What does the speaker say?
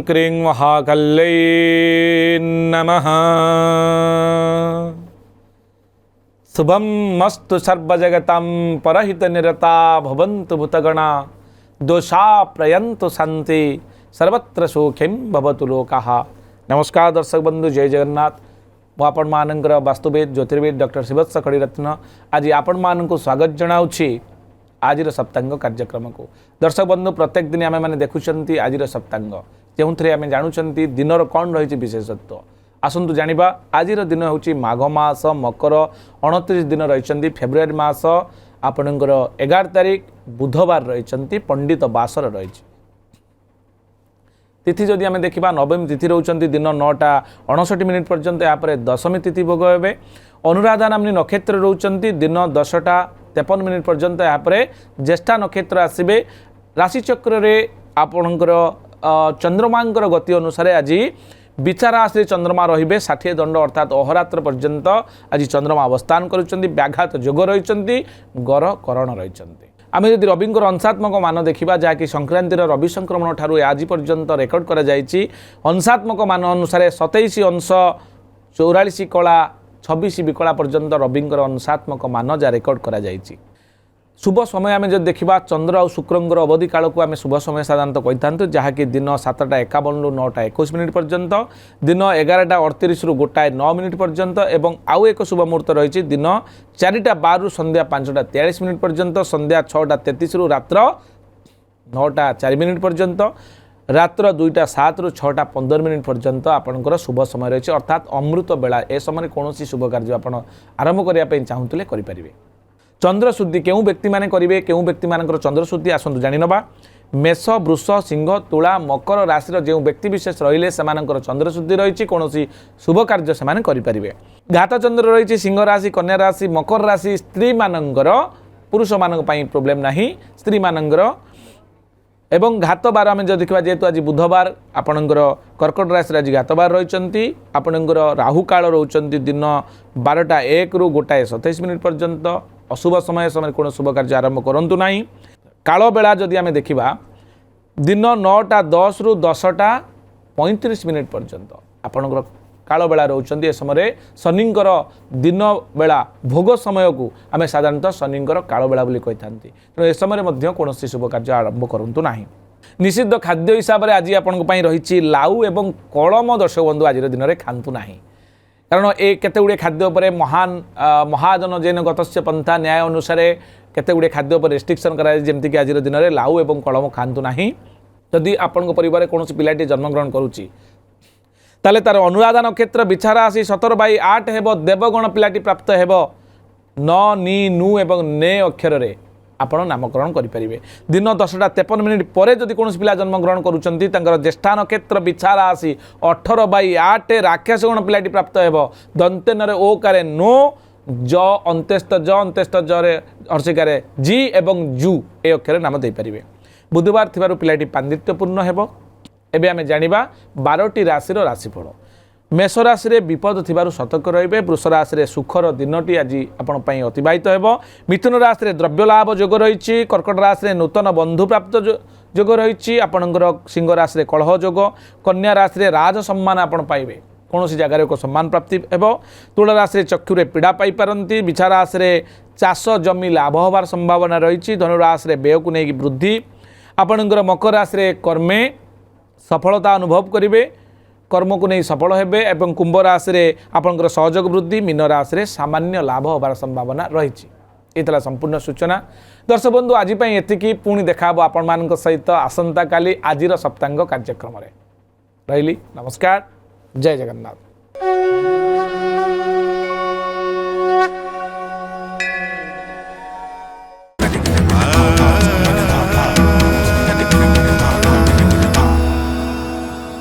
क्रीं महाकल्यै नमः। शुभं मस्तु सर्वजगतां परहितनिरता भवन्तु भूतगणा दोषा प्रयन्तु शान्ति सर्वत्र सुखिं भवतु लोकाः। नमस्कार दर्शक बंधु, जय जगन्नाथ। मु आपण मानकर वास्तुवेद ज्योतिर्वेद डॉक्टर शिवत्स कड़ीरत्न आज आपण मानक स्वागत जनाऊँगी आज सप्तांग कार्यक्रम को। दर्शक बंधु, प्रत्येक दिन आम मैंने देखुं आज सप्तांग जो आम जानूँ दिनर कौन रही विशेषत्व। आसतु जानिबा आज दिन हूँ माघ मास मकर 29 दिन रही फेब्रुआरी मास आपणकर 11 तारिख बुधवार रही पंडित बासर रही। तिथि जदि आम देखा नवमी तिथि रोचंती दिन 9:59 पर्यंत यापर दशमी तिथि भोग हे। अनुराधा नामनी नक्षत्र रोचंती दिन 10:53 पर्यंत यापर ज्येष्ठा नक्षत्र आसबे। राशिचक्र रे आपणकर चंद्रमांकर गति अनुसार आज विचारा राशि चंद्रमा रे 60 दंड अर्थात अहोरात्र पर्यंत आज चंद्रमा अवस्थान करुचंती। व्याघात जोग रही गर करण रही। आम जदि रविंकर अंशात्मक मान देखा जहाँकि संक्रांतिर रवि संक्रमण ठारू आज पर्यंत रेकर्ड करा जायछि। अंशात्मक मान अनुसार 27 अंश 44 कला 26 विकला पर्यंत रविंकर अंशात्मक मान जहाँ रेकर्ड करा जायछि। शुभ समय आम जब देखा चंद्र और शुक्रंर अवधि काल को आम शुभ समय साधारणतः कही था जहाँकि दिन 7:51 ରୁ 9:21 पर्यंत, दिन 11:38 ରୁ 1:09 पर्यंत एवं आउ एक शुभ मुहूर्त रही दिन 4:12 ରୁ संध्या 5:43 पर्यंत, संध्या 6:33 ରୁ रात्र 9:04 पर्यंत, रात्र 2:07 ରୁ 6:15 पर्यंत आपणकर शुभ समय रही अर्थात अमृत बेला। ए समय कौन शुभ कार्य आप आरंभ करने चाहूले करें। चंद्र शुद्धि क्यों व्यक्ति माने करेंगे, क्यों व्यक्ति मानकर चंद्र शुद्धि आसतु जानिनबा। मेष वृष सिंह तुला मकर राशि जो व्यक्ति विशेष रहिले सेमानकर चंद्र शुद्धि रही कौन शुभ कार्य से करें। घात चंद्र रही सिंह राशि कन्या राशि मकर राशि स्त्री मानकर पुरुष मान प्रोब्लेम नहीं स्त्री मानकर। एवं घात बार आम जो देखा जेहेतु आज बुधवार आपणकर कर्कट राशि आज घात बार रही आपणकर राहु काल रोचंती दिन 12:01 ରୁ 1:27 पर्यंत। अशुभ समय समय कौन शुभ कार्य आरंभ करूँ ना। काल बेला जदि आम देखा दिन 9:10 ରୁ 10:35 पर्यंत आपणकर काल बेला रोचंती। ए समय शनिंकर दिन बेला भोग समय को आम साधारणतः शनिंकर काल बेला बोली कही था। तेणु ए समय कौन शुभ कार्य आरंभ करूँ ना। निषिद्ध खाद्य हिसाब से आज आपण रही लाउ एवं कलम। दर्शक बंधु, आज दिन में खातु ना कारण ए केते गुड़े खाद्य पर महाजन जैन गतस्य पंथा न्याय अनुसार केते गुड़े खाद्य पर रेस्ट्रिक्शन कराए जमीक आज दिन में लाउ एवं कलम खातु ना। जदि आपण परिवार कौन पिलाटी जन्मग्रहण करुच्ची ताले तार अनुराधा नक्षत्र विचारा राशि 17/8 हेब देवगण पिलाटी प्राप्त हेब न नि नु एवं ने अक्षर रे आपण नामकरण करें। दिन 10:53 पर जदि कौन पिला जन्मग्रहण करुँच ज्येष्ठा नक्षत्र विचारा राशि 18/8 राक्षसगण पिलाटी प्राप्त हेब दंतेन ओ कारे नो ज अंत्यस्त ज अंत्यस्त जरे हर्षिकारे जी एवं जू ए अक्षर नाम दे पारे। बुधवार थिबारु पिलाटी पांडित्यपूर्ण हेब। एबे आमे जानिबा 12टी राशि राशिफल। मेष राशि रे विपद थिबारु सतर्क रहिबे। वृष राशि रे सुखर दिनटी आज आपण पई अतिबाहित हेबो। मिथुन राशि रे द्रव्य लाभ योग रही। कर्कट राशि रे नूतन बंधु प्राप्त योग रही। आपणकर सिंह राशि रे कलह योग। कन्या राशि रे राज सम्मान आपण पाइबे, कौन जगार को सम्मान प्राप्ति हेबो। तुला राशि रे चक्षु रे पीड़ा पाई पारंती। विचार राशि रे चाष जमी लाभ होबार संभावना रही। धनु राशि रे व्यय को नहीं वृद्धि। आपणकर मकर राशि रे कर्मे सफलता अनुभव करेंगे, कर्म को नहीं सफल हेबे। एवं कुंभ राशि रे आपणकर सहयोग वृद्धि। मीन राशि रे सामान्य लाभ होबार संभावना रही। ये संपूर्ण सूचना। दर्शक बंधु, आज एतिकी पुणी देखा आपण मान सहित आसंता काली आज सप्तांग कार्यक्रम रही। नमस्कार, जय जगन्नाथ।